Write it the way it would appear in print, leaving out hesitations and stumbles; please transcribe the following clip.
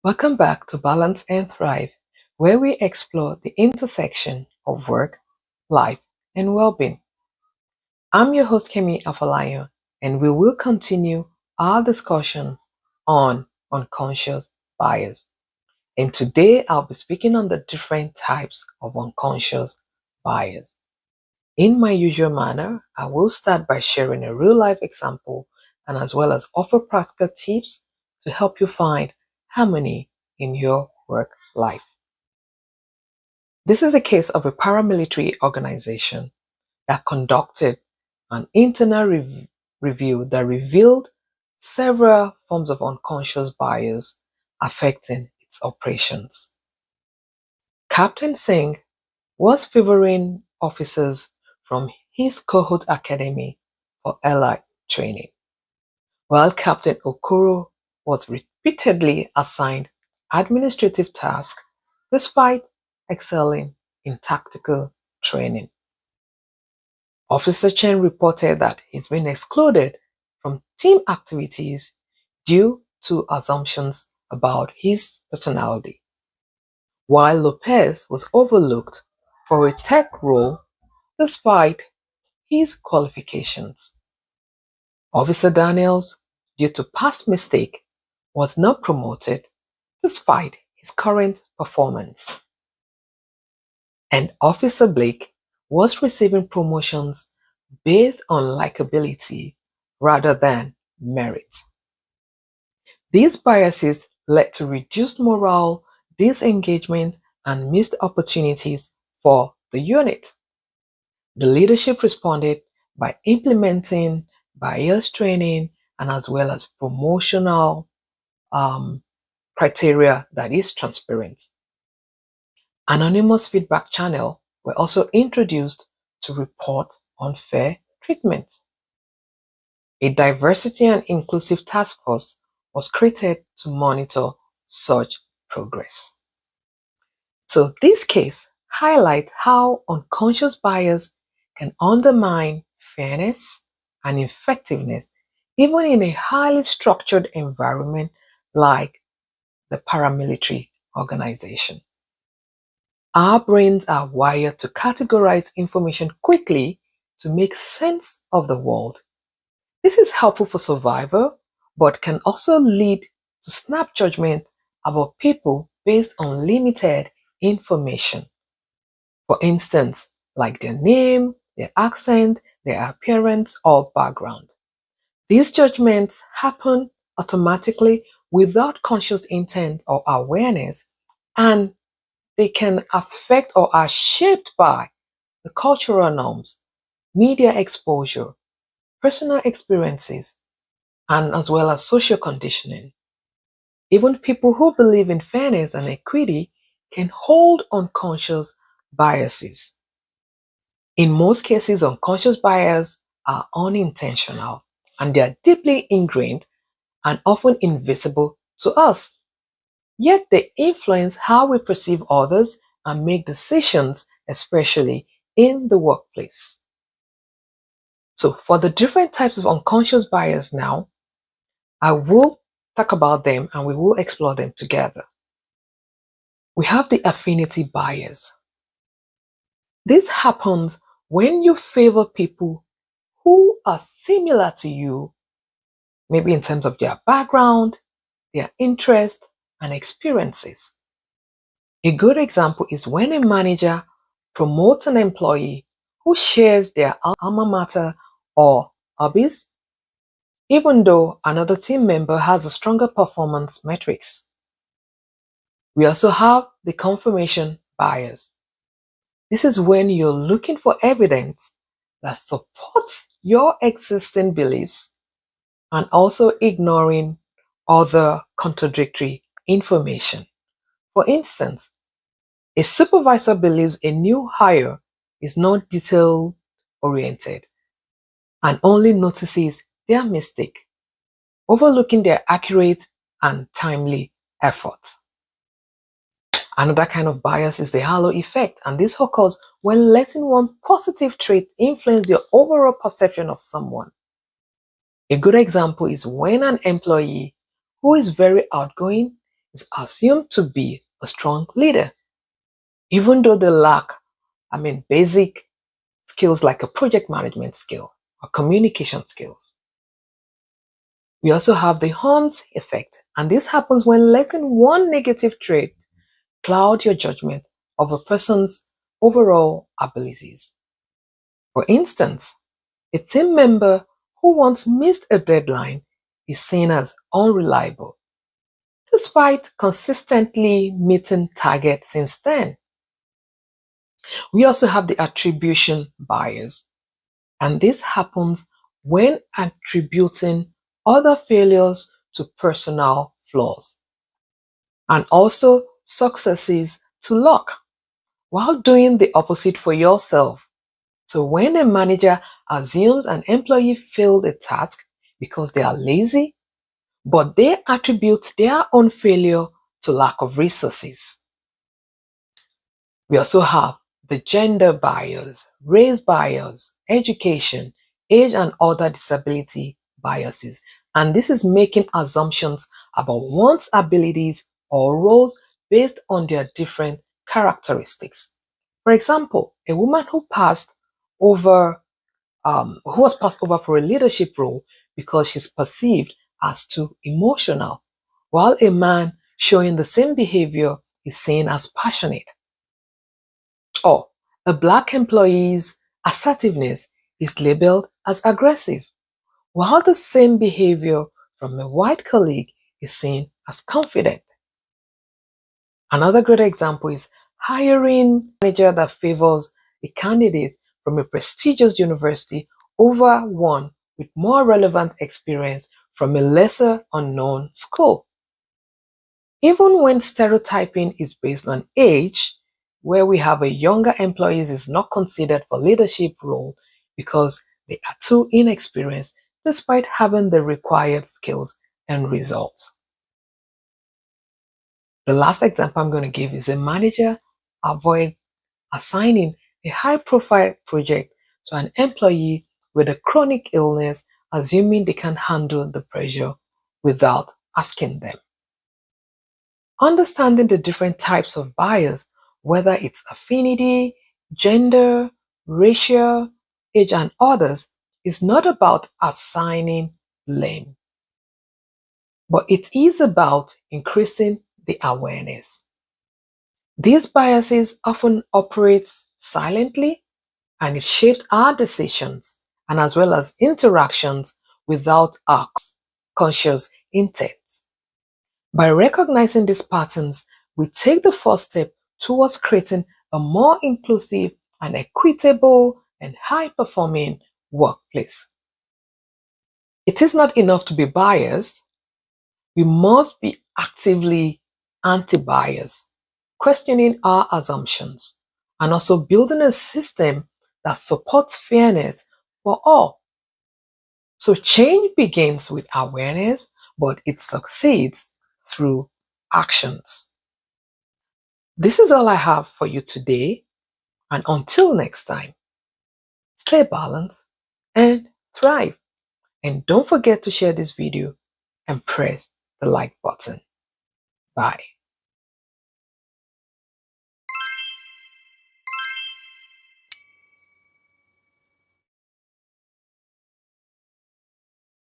Welcome back to Balance and Thrive, where we explore the intersection of work, life, and well-being. I'm your host, Kemi Afolayan, and we will continue our discussions on unconscious bias. And today I'll be speaking on the different types of unconscious bias. In my usual manner, I will start by sharing a real-life example and as well as offer practical tips to help you find harmony in your work life. This is a case of a paramilitary organization that conducted an internal review that revealed several forms of unconscious bias affecting its operations. Captain Singh was favoring officers from his cohort academy for allied training, while Captain Okoro was repeatedly assigned administrative tasks despite excelling in tactical training. Officer Chen reported that he's been excluded from team activities due to assumptions about his personality, while Lopez was overlooked for a tech role despite his qualifications. Officer Daniels, due to past mistake, was not promoted despite his current performance. And Officer Blake was receiving promotions based on likability rather than merit. These biases led to reduced morale, disengagement, and missed opportunities for the unit. The leadership responded by implementing bias training and as well as promotional criteria that is transparent. Anonymous feedback channels were also introduced to report unfair treatment. A diversity and inclusive task force was created to monitor such progress. So this case highlights how unconscious bias can undermine fairness and effectiveness even in a highly structured environment like the paramilitary organization. Our brains are wired to categorize information quickly to make sense of the world. This is helpful for survival, but can also lead to snap judgment about people based on limited information. For instance, like their name, their accent, their appearance, or background. These judgments happen automatically without conscious intent or awareness, and they can affect or are shaped by the cultural norms, media exposure, personal experiences, and as well as social conditioning. Even people who believe in fairness and equity can hold unconscious biases. In most cases, unconscious biases are unintentional and they are deeply ingrained and often invisible to us. Yet they influence how we perceive others and make decisions, especially in the workplace. So, for the different types of unconscious bias now, I will talk about them and we will explore them together. We have the affinity bias. This happens when you favor people who are similar to you, maybe in terms of their background, their interests, and experiences. A good example is when a manager promotes an employee who shares their alma mater or hobbies, even though another team member has a stronger performance metrics. We also have the confirmation bias. This is when you're looking for evidence that supports your existing beliefs and also ignoring other contradictory information. For instance, a supervisor believes a new hire is not detail oriented and only notices their mistake, overlooking their accurate and timely efforts. Another kind of bias is the halo effect, and this occurs when letting one positive trait influence your overall perception of someone. A good example is when an employee who is very outgoing is assumed to be a strong leader, even though they lack, basic skills like a project management skill or communication skills. We also have the Hunt effect, and this happens when letting one negative trait cloud your judgment of a person's overall abilities. For instance, a team member who once missed a deadline is seen as unreliable, despite consistently meeting targets since then. We also have the attribution bias, and this happens when attributing other failures to personal flaws and also successes to luck, while doing the opposite for yourself. So when a manager assumes an employee failed a task because they are lazy, but they attribute their own failure to lack of resources. We also have the gender bias, race bias, education, age and other disability biases. And this is making assumptions about one's abilities or roles based on their different characteristics. For example, a woman who was passed over for a leadership role because she's perceived as too emotional, while a man showing the same behavior is seen as passionate. Or a black employee's assertiveness is labeled as aggressive, while the same behavior from a white colleague is seen as confident. Another great example is hiring a manager that favors a candidate from a prestigious university over one with more relevant experience from a lesser unknown school. Even when stereotyping is based on age, where we have a younger employees is not considered for leadership role because they are too inexperienced despite having the required skills and results. The last example I'm going to give is a manager avoid assigning a high profile project to an employee with a chronic illness, assuming they can handle the pressure without asking them. Understanding the different types of bias, whether it's affinity, gender, racial, age, and others, is not about assigning blame, but it is about increasing the awareness. These biases often operate silently and it shapes our decisions and as well as interactions without our conscious intent. By recognizing these patterns, we take the first step towards creating a more inclusive and equitable and high performing workplace. It is not enough to be biased, we must be actively anti bias, questioning our assumptions, and also building a system that supports fairness for all. So change begins with awareness, but it succeeds through actions. This is all I have for you today, and until next time, stay balanced and thrive. And don't forget to share this video and press the like button. Bye.